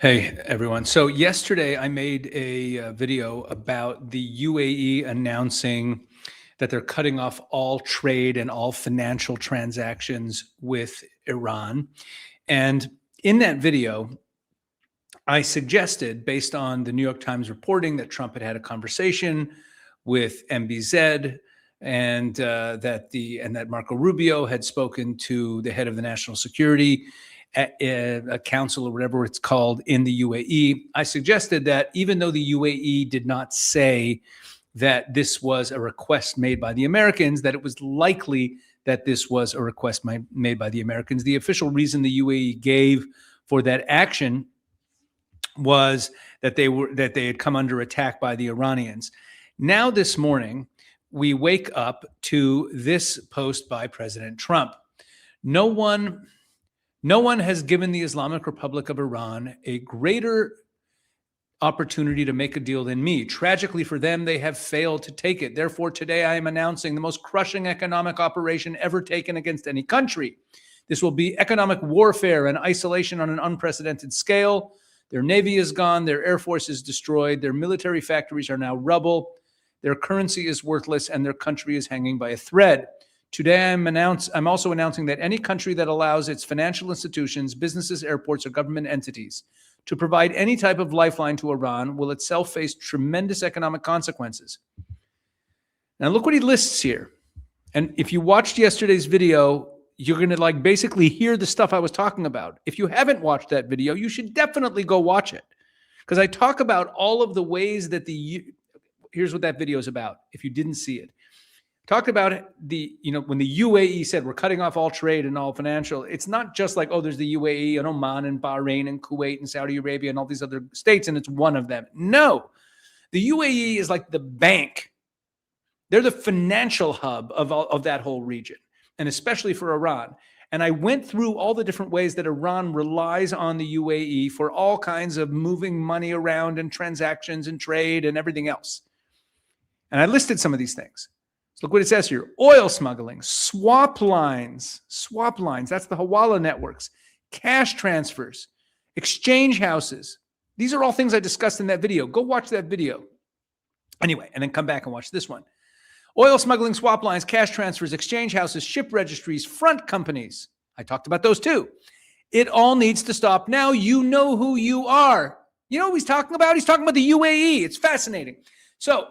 Hey, everyone. So yesterday I made a video about the UAE announcing that they're cutting off all trade and all financial transactions with Iran. And in that video, I suggested, based on the New York Times reporting, that Trump had had a conversation with MBZ and that Marco Rubio had spoken to the head of the National Security a council or whatever it's called in the UAE. I suggested that even though the UAE did not say that this was a request made by the Americans, that it was likely that this was a request made by the Americans. The official reason the UAE gave for that action was that they had come under attack by the Iranians. Now this morning, we wake up to this post by President Trump. No one has given the Islamic Republic of Iran a greater opportunity to make a deal than me. Tragically for them, they have failed to take it. Therefore, today I am announcing the most crushing economic operation ever taken against any country. This will be economic warfare and isolation on an unprecedented scale. Their navy is gone. Their air force is destroyed. Their military factories are now rubble. Their currency is worthless, and their country is hanging by a thread. Today, I'm also announcing that any country that allows its financial institutions, businesses, airports, or government entities to provide any type of lifeline to Iran will itself face tremendous economic consequences. Now, look what he lists here. And if you watched yesterday's video, you're going to basically hear the stuff I was talking about. If you haven't watched that video, you should definitely go watch it, because I talk about all of the ways that here's what that video is about, if you didn't see it. Talked about when the UAE said we're cutting off all trade and all financial, it's not just like, oh, there's the UAE and Oman and Bahrain and Kuwait and Saudi Arabia and all these other states, and it's one of them. No, the UAE is like the bank. They're the financial hub of that whole region, and especially for Iran. And I went through all the different ways that Iran relies on the UAE for all kinds of moving money around and transactions and trade and everything else. And I listed some of these things. Look what it says here. Oil smuggling, swap lines, that's the Hawala networks, cash transfers, exchange houses. These are all things I discussed in that video. Go watch that video. Anyway, and then come back and watch this one. Oil smuggling, swap lines, cash transfers, exchange houses, ship registries, front companies. I talked about those too. It all needs to stop now. You know who you are. You know what he's talking about? He's talking about the UAE. It's fascinating. So,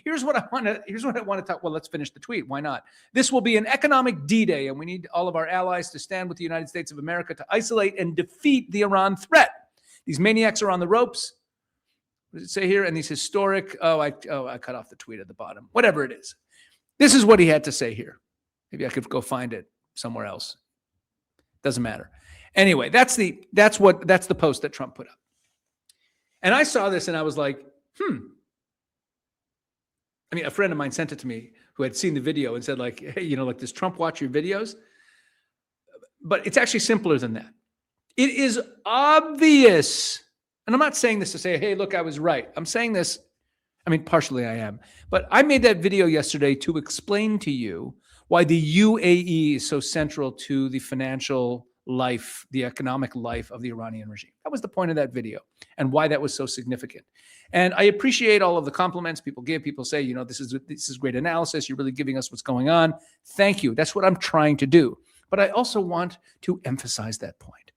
here's what I want to talk. Well, let's finish the tweet. Why not? This will be an economic D-Day, and we need all of our allies to stand with the United States of America to isolate and defeat the Iran threat. These maniacs are on the ropes. What does it say here? And these historic, I cut off the tweet at the bottom. Whatever it is. This is what he had to say here. Maybe I could go find it somewhere else. Doesn't matter. Anyway, that's the post that Trump put up. And I saw this and I was like, I mean, a friend of mine sent it to me who had seen the video and said, hey, does Trump watch your videos? But it's actually simpler than that. It is obvious. And I'm not saying this to say, hey, look, I was right. I'm saying this, partially I am. But I made that video yesterday to explain to you why the UAE is so central to the financial life, the economic life of the Iranian regime. That was the point of that video and why that was so significant. And I appreciate all of the compliments people give. People say, this is great analysis. You're really giving us what's going on. Thank you. That's what I'm trying to do. But I also want to emphasize that point,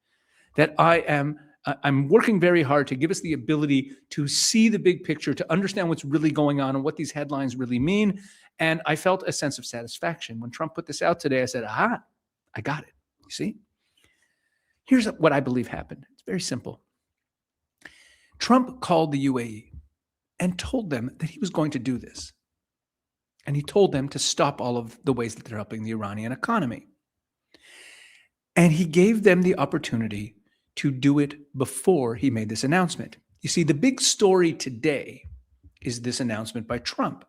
that I'm working very hard to give us the ability to see the big picture, to understand what's really going on and what these headlines really mean. And I felt a sense of satisfaction when Trump put this out today. I said, aha, I got it. You see? Here's what I believe happened. It's very simple. Trump called the UAE and told them that he was going to do this. And he told them to stop all of the ways that they're helping the Iranian economy. And he gave them the opportunity to do it before he made this announcement. You see, the big story today is this announcement by Trump.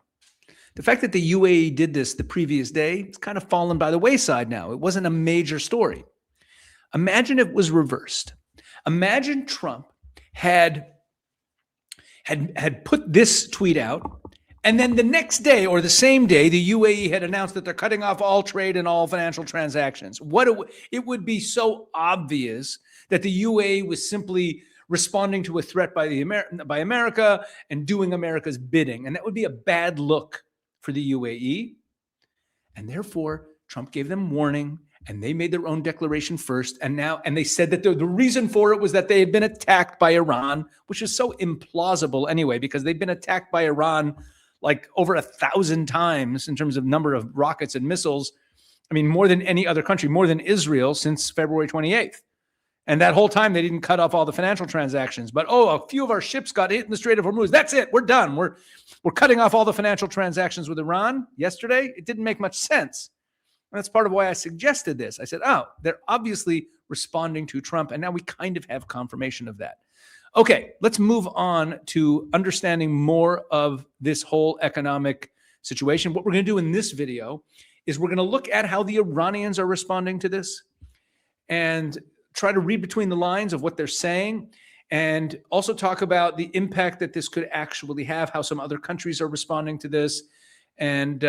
The fact that the UAE did this the previous day, it's kind of fallen by the wayside now. It wasn't a major story. Imagine it was reversed. Imagine Trump had put this tweet out, and then the next day or the same day, the UAE had announced that they're cutting off all trade and all financial transactions. It would be so obvious that the UAE was simply responding to a threat by America and doing America's bidding. And that would be a bad look for the UAE. And therefore, Trump gave them warning, and they made their own declaration first. And they said that the reason for it was that they had been attacked by Iran, which is so implausible anyway, because they've been attacked by Iran like over 1,000 times in terms of number of rockets and missiles. I mean, more than any other country, more than Israel since February 28th. And that whole time, they didn't cut off all the financial transactions. But, a few of our ships got hit in the Strait of Hormuz. That's it. We're done. We're cutting off all the financial transactions with Iran. Yesterday, it didn't make much sense. And that's part of why I suggested this. I said, they're obviously responding to Trump. And now we kind of have confirmation of that. Okay, let's move on to understanding more of this whole economic situation. What we're going to do in this video is we're going to look at how the Iranians are responding to this and try to read between the lines of what they're saying, and also talk about the impact that this could actually have, how some other countries are responding to this, and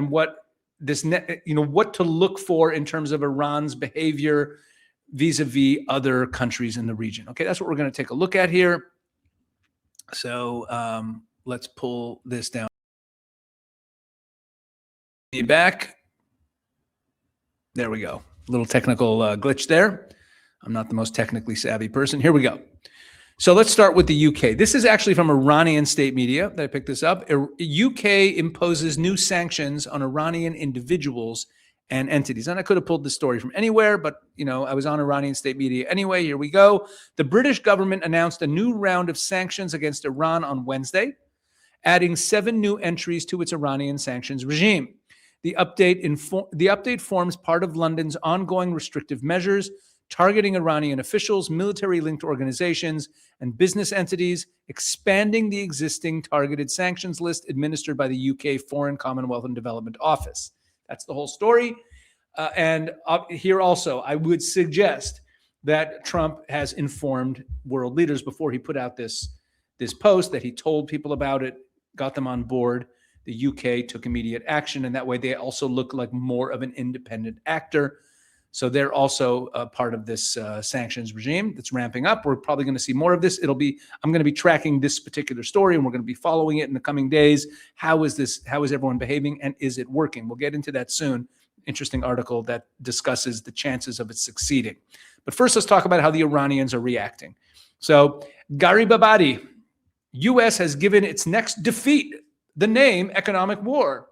what this what to look for in terms of Iran's behavior vis-a-vis other countries in the region. Okay, that's what we're going to take a look at here. So let's pull this down. Back. There we go. A little technical glitch there. I'm not the most technically savvy person. Here we go. So let's start with the UK. This is actually from Iranian state media that I picked this up. UK imposes new sanctions on Iranian individuals and entities. And I could have pulled this story from anywhere, but I was on Iranian state media anyway. Here we go. The British government announced a new round of sanctions against Iran on Wednesday, adding 7 new entries to its Iranian sanctions regime. The update forms part of London's ongoing restrictive measures targeting Iranian officials, military-linked organizations, and business entities, expanding the existing targeted sanctions list administered by the UK Foreign, Commonwealth and Development Office. That's the whole story. And here also, I would suggest that Trump has informed world leaders before he put out this post, that he told people about it, got them on board. The UK took immediate action, and that way they also look like more of an independent actor. So they're also a part of this sanctions regime that's ramping up. We're probably going to see more of this. I'm going to be tracking this particular story, and we're going to be following it in the coming days. How is everyone behaving, and is it working? We'll get into that soon. Interesting article that discusses the chances of it succeeding. But first, let's talk about how the Iranians are reacting. So Garibabadi, U.S. has given its next defeat the name economic war.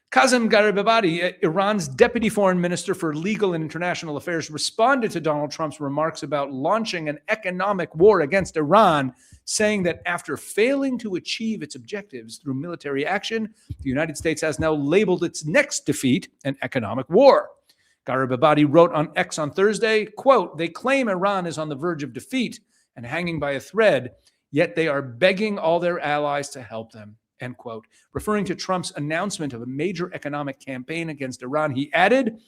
Kazem Garibabadi, Iran's deputy foreign minister for legal and international affairs, responded to Donald Trump's remarks about launching an economic war against Iran, saying that after failing to achieve its objectives through military action, the United States has now labeled its next defeat an economic war. Garibabadi wrote on X on Thursday, quote, "They claim Iran is on the verge of defeat and hanging by a thread, yet they are begging all their allies to help them." End quote. Referring to Trump's announcement of a major economic campaign against Iran, he added,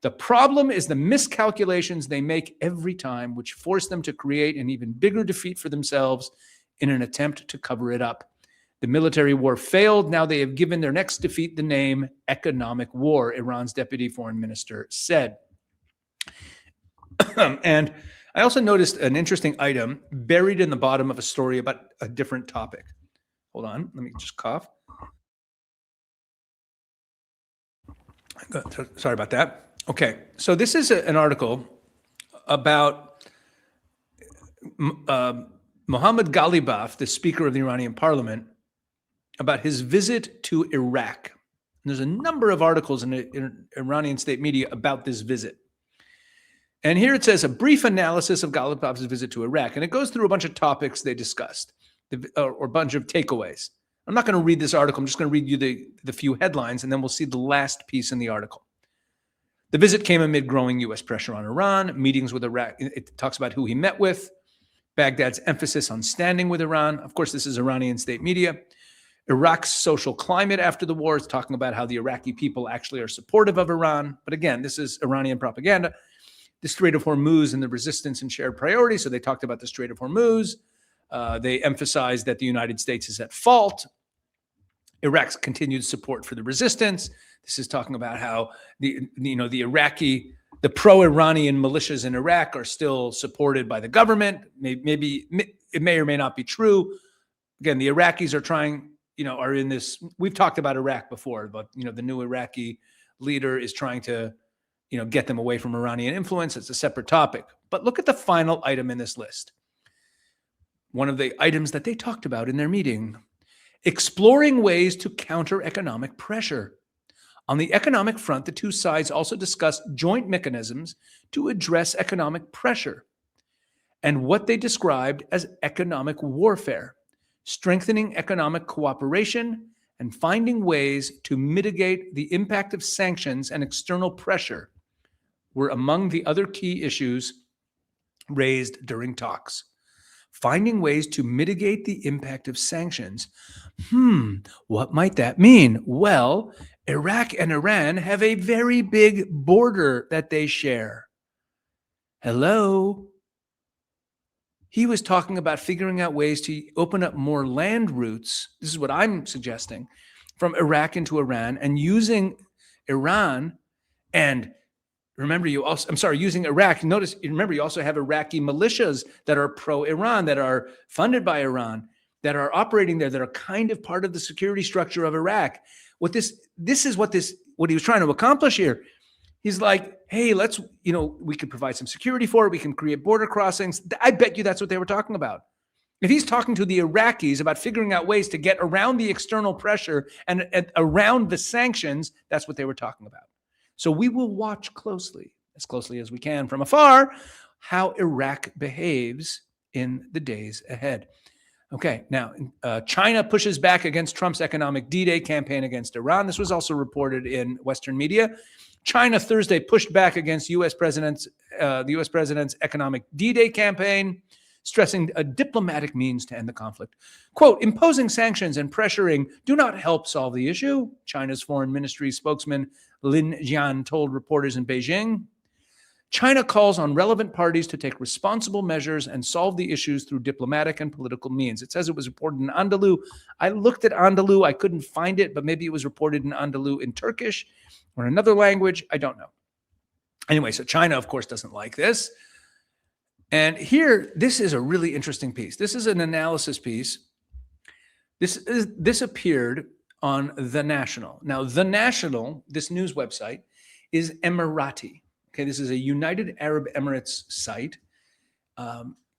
"The problem is the miscalculations they make every time, which force them to create an even bigger defeat for themselves in an attempt to cover it up. The military war failed. Now they have given their next defeat the name economic war," Iran's deputy foreign minister said. And I also noticed an interesting item buried in the bottom of a story about a different topic. Hold on, let me just cough. Sorry about that. Okay, so this is an article about Mohammad Ghalibaf, the Speaker of the Iranian Parliament, about his visit to Iraq. And there's a number of articles in Iranian state media about this visit. And here it says, a brief analysis of Ghalibaf's visit to Iraq. And it goes through a bunch of topics they discussed, or a bunch of takeaways. I'm not going to read this article. I'm just going to read you the few headlines, and then we'll see the last piece in the article. The visit came amid growing U.S. pressure on Iran, meetings with Iraq. It talks about who he met with, Baghdad's emphasis on standing with Iran. Of course, this is Iranian state media. Iraq's social climate after the war is talking about how the Iraqi people actually are supportive of Iran. But again, this is Iranian propaganda. The Strait of Hormuz and the resistance and shared priorities. So they talked about the Strait of Hormuz. They emphasized that the United States is at fault. Iraq's continued support for the resistance. This is talking about how the Iraqi The pro-Iranian militias in Iraq are still supported by the government. Maybe it may or may not be true. Again, the Iraqis are trying, are in this. We've talked about Iraq before, but the new Iraqi leader is trying to, get them away from Iranian influence. It's a separate topic. But look at the final item in this list. One of the items that they talked about in their meeting: exploring ways to counter economic pressure. On the economic front, the two sides also discussed joint mechanisms to address economic pressure and what they described as economic warfare, strengthening economic cooperation, and finding ways to mitigate the impact of sanctions and external pressure were among the other key issues raised during talks. Finding ways to mitigate the impact of sanctions. What might that mean? Well, Iraq and Iran have a very big border that they share. Hello? He was talking about figuring out ways to open up more land routes. This is what I'm suggesting, from Iraq into Iran, and using Iran and using Iraq. Remember, you also have Iraqi militias that are pro-Iran, that are funded by Iran, that are operating there, that are kind of part of the security structure of Iraq. What he was trying to accomplish here. He's like, hey, we could provide some security for it. We can create border crossings. I bet you that's what they were talking about. If he's talking to the Iraqis about figuring out ways to get around the external pressure and around the sanctions, that's what they were talking about. So we will watch closely, as closely as we can from afar, how Iraq behaves in the days ahead. Okay, now, China pushes back against Trump's economic D-Day campaign against Iran. This was also reported in Western media. China Thursday pushed back against the U.S. president's economic D-Day campaign, stressing a diplomatic means to end the conflict. Quote, imposing sanctions and pressuring do not help solve the issue, China's foreign ministry spokesman Lin Jian told reporters in Beijing. China calls on relevant parties to take responsible measures and solve the issues through diplomatic and political means. It says it was reported in Anadolu. I looked at Anadolu. I couldn't find it, but maybe it was reported in Anadolu in Turkish or another language. I don't know. Anyway, so China, of course, doesn't like this. And here, this is a really interesting piece. This is an analysis piece. This appeared on The National. Now, The National, this news website, is Emirati. Okay, this is a United Arab Emirates site.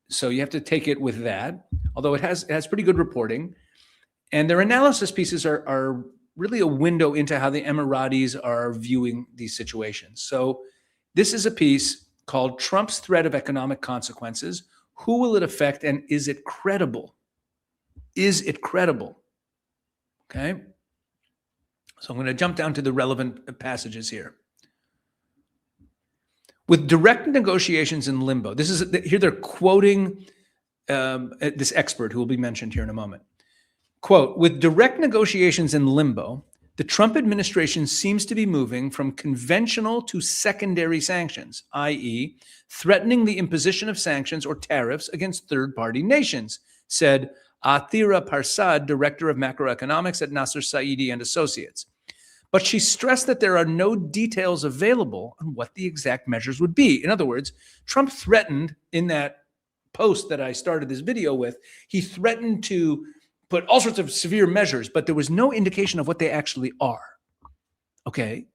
So you have to take it with that, although it has pretty good reporting. And their analysis pieces are really a window into how the Emiratis are viewing these situations. So this is a piece called Trump's Threat of Economic Consequences. Who will it affect, and is it credible? Is it credible? Okay. So I'm going to jump down to the relevant passages here. With direct negotiations in limbo, here they're quoting this expert who will be mentioned here in a moment. Quote, with direct negotiations in limbo, the Trump administration seems to be moving from conventional to secondary sanctions, i.e., threatening the imposition of sanctions or tariffs against third-party nations, said Athira Parsad, director of macroeconomics at Nasser Saidi and Associates. But she stressed that there are no details available on what the exact measures would be. In other words, Trump threatened in that post that I started this video with, he threatened to put all sorts of severe measures, but there was no indication of what they actually are. Okay,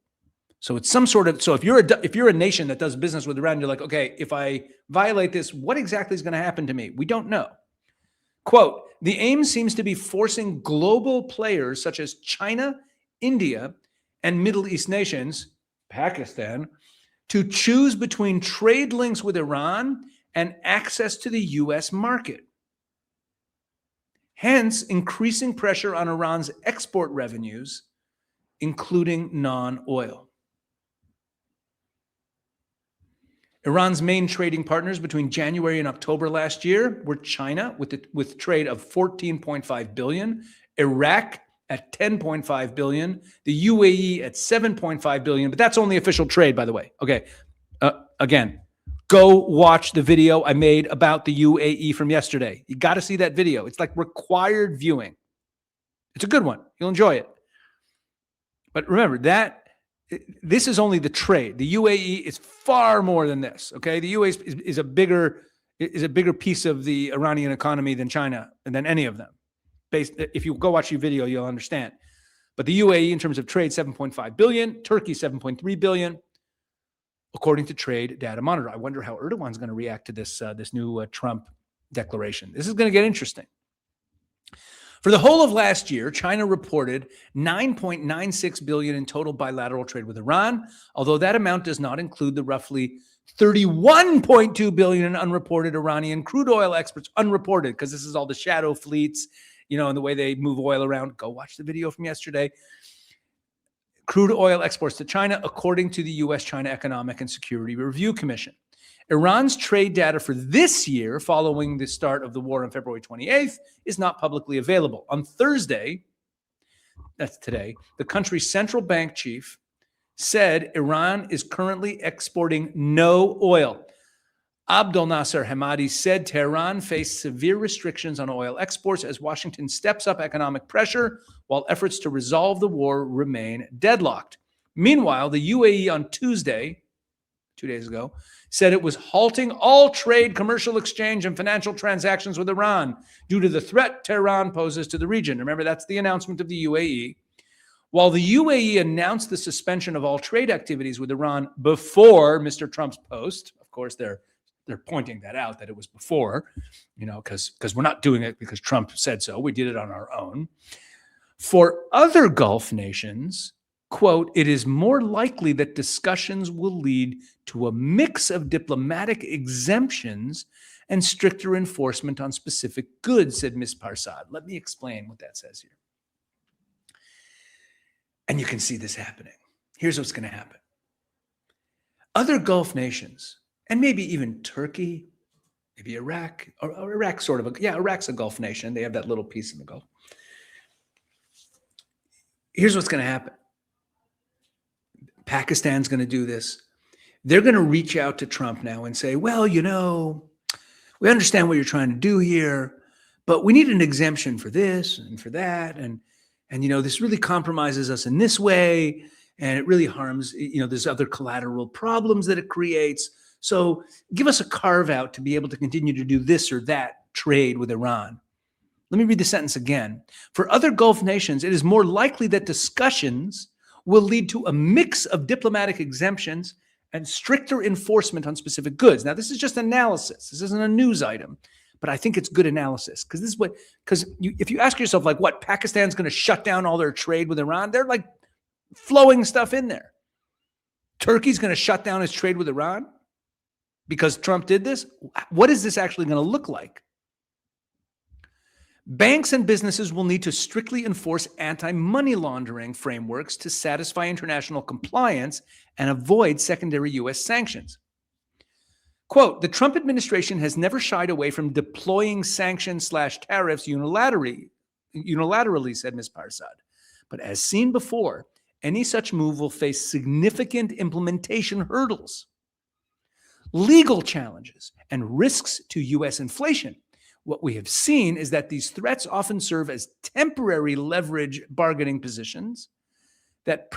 so it's some sort of, so if you're a nation that does business with Iran, you're like, okay, if I violate this, what exactly is going to happen to me? We don't know. Quote, the aim seems to be forcing global players such as China, India, and Middle East nations, Pakistan, to choose between trade links with Iran and access to the U.S. market. Hence, increasing pressure on Iran's export revenues, including non-oil. Iran's main trading partners between January and October last year were China with trade of $14.5 billion, Iraq at $10.5 billion, the UAE at $7.5 billion, but that's only official trade, by the way. Okay, again, go watch the video I made about the UAE from yesterday. You got to see that video. It's like required viewing. It's a good one. You'll enjoy it. But remember, that This is only the trade. The UAE is far more than this. Okay, the UAE is a bigger piece of the Iranian economy than China and than any of them. If you go watch your video, you'll understand. But the UAE, in terms of trade, 7.5 billion. Turkey, 7.3 billion, according to Trade Data Monitor. I wonder how Erdogan's going to react to this new Trump declaration. This is going to get interesting. For the whole of last year, China reported 9.96 billion in total bilateral trade with Iran, although that amount does not include the roughly 31.2 billion in unreported Iranian crude oil exports. Unreported, because this is all the shadow fleets, and the way they move oil around. Go watch the video from yesterday. Crude oil exports to China, according to the U.S.-China Economic and Security Review Commission. Iran's trade data for this year, following the start of the war on February 28th, is not publicly available. On Thursday, that's today, the country's central bank chief said Iran is currently exporting no oil. Abdel Nasser Hamadi said Tehran faced severe restrictions on oil exports as Washington steps up economic pressure while efforts to resolve the war remain deadlocked. Meanwhile, the UAE on Tuesday, 2 days ago, said it was halting all trade, commercial exchange, and financial transactions with Iran due to the threat Tehran poses to the region. Remember, that's the announcement of the UAE. While the UAE announced the suspension of all trade activities with Iran before Mr. Trump's post, of course, they're pointing that out, that it was before, because we're not doing it because Trump said so. We did it on our own. For other Gulf nations, quote, it is more likely that discussions will lead to a mix of diplomatic exemptions and stricter enforcement on specific goods, said Ms. Parsad. Let me explain what that says here. And you can see this happening. Here's what's going to happen. Other Gulf nations, and maybe even Turkey, maybe Iraq, or Iraq Iraq's a Gulf nation. They have that little piece in the Gulf. Here's what's going to happen. Pakistan's going to do this. They're going to reach out to Trump now and say, well, we understand what you're trying to do here, but we need an exemption for this and for that. And this really compromises us in this way. And it really harms, there's other collateral problems that it creates. So give us a carve out to be able to continue to do this or that trade with Iran. Let me read the sentence again. For other Gulf nations, it is more likely that discussions will lead to a mix of diplomatic exemptions and stricter enforcement on specific goods. Now, this is just analysis. This isn't a news item, but I think it's good analysis because if you ask yourself, what, Pakistan's going to shut down all their trade with Iran? They're flowing stuff in there. Turkey's going to shut down its trade with Iran because Trump did this? What is this actually going to look like? Banks and businesses will need to strictly enforce anti-money laundering frameworks to satisfy international compliance and avoid secondary U.S. sanctions. Quote, the Trump administration has never shied away from deploying sanctions/tariffs unilaterally, said Ms. Parsad. But as seen before, any such move will face significant implementation hurdles, legal challenges, and risks to U.S. inflation. What we have seen is that these threats often serve as temporary leverage bargaining positions that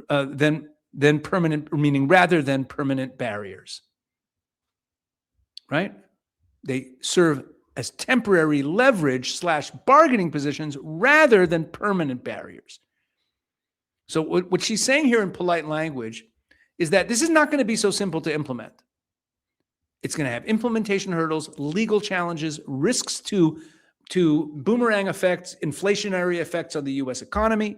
then permanent, meaning rather than permanent barriers. Right? They serve as temporary leverage/bargaining positions rather than permanent barriers. So what she's saying here in polite language is that this is not going to be so simple to implement. It's going to have implementation hurdles, legal challenges, risks to boomerang effects, inflationary effects on the U.S. economy.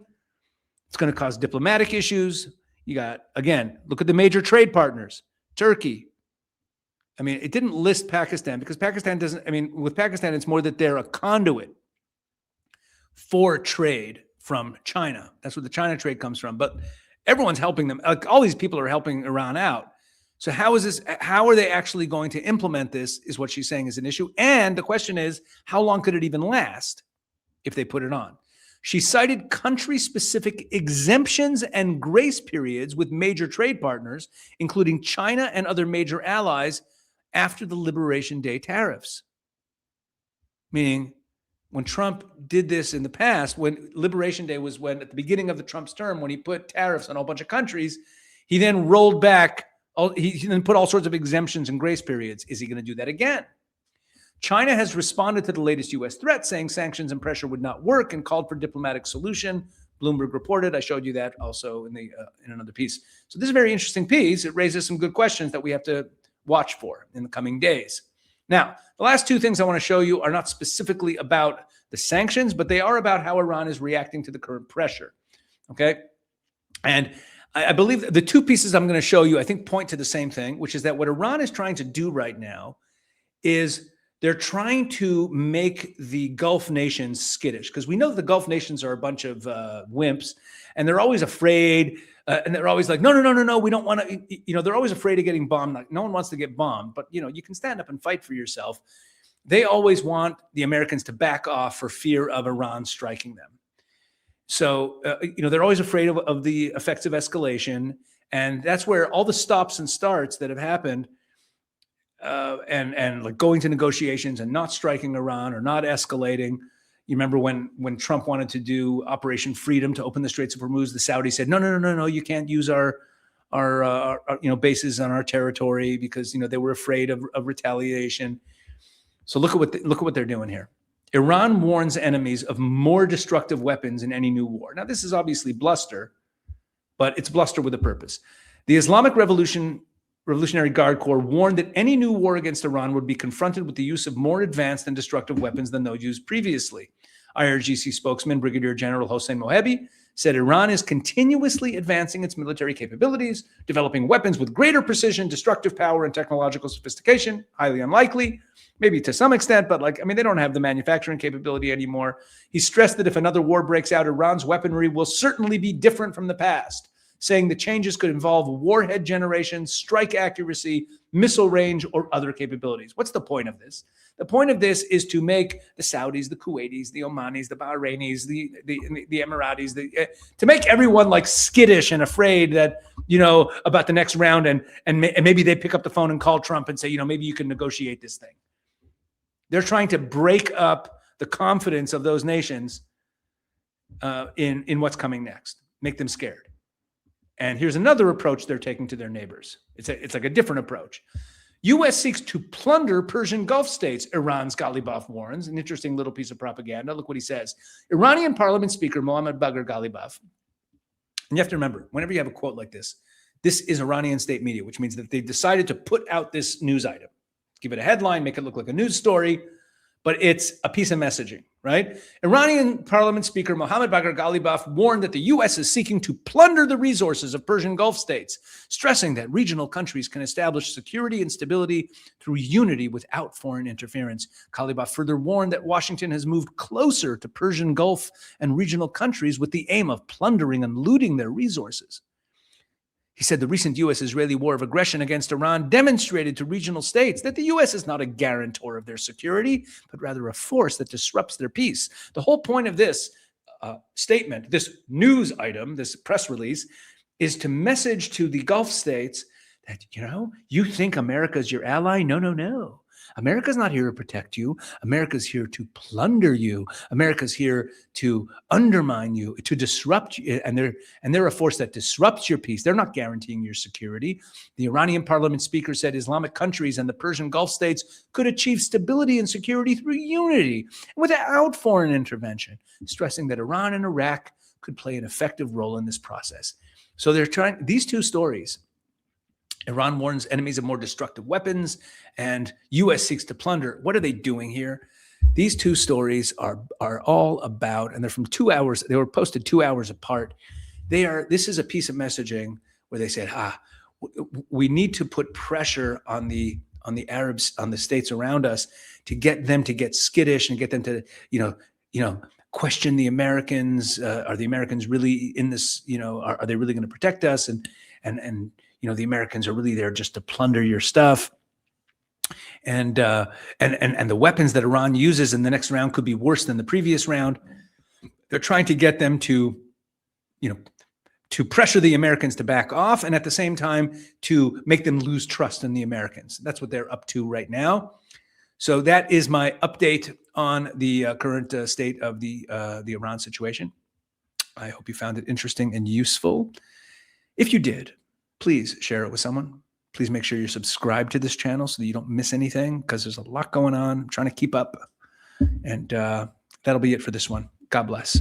It's going to cause diplomatic issues. You got, again, look at the major trade partners, Turkey. I mean, it didn't list Pakistan because Pakistan doesn't, with Pakistan, it's more that they're a conduit for trade from China. That's where the China trade comes from. But everyone's helping them. All these people are helping Iran out. So how are they actually going to implement this is what she's saying is an issue. And the question is, how long could it even last if they put it on? She cited country-specific exemptions and grace periods with major trade partners, including China and other major allies, after the Liberation Day tariffs. Meaning, when Trump did this in the past, when Liberation Day was when at the beginning of the Trump's term, when he put tariffs on a whole bunch of countries, he then rolled back, he then put all sorts of exemptions and grace periods. Is he going to do that again? China has responded to the latest U.S. threat, saying sanctions and pressure would not work and called for diplomatic solution. Bloomberg reported. I showed you that also in another piece. So this is a very interesting piece. It raises some good questions that we have to watch for in the coming days. Now, the last two things I want to show you are not specifically about the sanctions, but they are about how Iran is reacting to the current pressure. Okay? And I believe the two pieces I'm going to show you, I think, point to the same thing, which is that what Iran is trying to do right now is they're trying to make the Gulf nations skittish, because we know that the Gulf nations are a bunch of wimps, and they're always afraid, and they're always like, no, we don't want to, they're always afraid of getting bombed. Like, no one wants to get bombed, but, you can stand up and fight for yourself. They always want the Americans to back off for fear of Iran striking them. So, they're always afraid of the effects of escalation, and that's where all the stops and starts that have happened and like going to negotiations and not striking Iran or not escalating. You remember when Trump wanted to do Operation Freedom to open the Straits of Hormuz, the Saudis said, no, you can't use our bases on our territory because, they were afraid of retaliation. So look at what they're doing here. Iran warns enemies of more destructive weapons in any new war. Now, this is obviously bluster, but it's bluster with a purpose. The Islamic Revolutionary Guard Corps warned that any new war against Iran would be confronted with the use of more advanced and destructive weapons than those used previously. IRGC spokesman Brigadier General Hossein Mohebi said Iran is continuously advancing its military capabilities, developing weapons with greater precision, destructive power, and technological sophistication. Highly unlikely, maybe to some extent, but they don't have the manufacturing capability anymore. He stressed that if another war breaks out, Iran's weaponry will certainly be different from the past, saying the changes could involve warhead generation, strike accuracy, missile range, or other capabilities. What's the point of this? The point of this is to make the Saudis, the Kuwaitis, the Omanis, the Bahrainis, the Emiratis, to make everyone skittish and afraid that, about the next round, and maybe they pick up the phone and call Trump and say, maybe you can negotiate this thing. They're trying to break up the confidence of those nations in what's coming next, make them scared. And here's another approach they're taking to their neighbors. It's like a different approach. U.S. seeks to plunder Persian Gulf states, Iran's Ghalibaf warns. An interesting little piece of propaganda. Look what he says. Iranian Parliament Speaker Mohammad Bagher Ghalibaf. And you have to remember, whenever you have a quote like this is Iranian state media, which means that they decided to put out this news item. Give it a headline, make it look like a news story, but it's a piece of messaging, right? Iranian Parliament Speaker Mohammad Bagher Ghalibaf warned that the U.S. is seeking to plunder the resources of Persian Gulf states, stressing that regional countries can establish security and stability through unity without foreign interference. Ghalibaf further warned that Washington has moved closer to Persian Gulf and regional countries with the aim of plundering and looting their resources. He said the recent U.S.-Israeli war of aggression against Iran demonstrated to regional states that the U.S. is not a guarantor of their security, but rather a force that disrupts their peace. The whole point of this statement, this news item, this press release, is to message to the Gulf states that, you think America's your ally? No. America's not here to protect you. America's here to plunder you. America's here to undermine you, to disrupt you. And they're a force that disrupts your peace. They're not guaranteeing your security. The Iranian parliament speaker said Islamic countries and the Persian Gulf states could achieve stability and security through unity without foreign intervention, stressing that Iran and Iraq could play an effective role in this process. So they're trying, these two stories, Iran warns enemies of more destructive weapons, and U.S. seeks to plunder. What are they doing here? These two stories are all about, and they're from 2 hours. They were posted 2 hours apart. This is a piece of messaging where they said, we need to put pressure on the Arabs, on the states around us, to get them to get skittish and get them to, question the Americans. Are the Americans really in this? Are they really going to protect us? And the Americans are really there just to plunder your stuff. And the weapons that Iran uses in the next round could be worse than the previous round. They're trying to get them to pressure the Americans to back off, and at the same time to make them lose trust in the Americans. That's what they're up to right now. So that is my update on the current state of the Iran situation. I hope you found it interesting and useful. If you did, please share it with someone. Please make sure you're subscribed to this channel so that you don't miss anything, because there's a lot going on. I'm trying to keep up. And that'll be it for this one. God bless.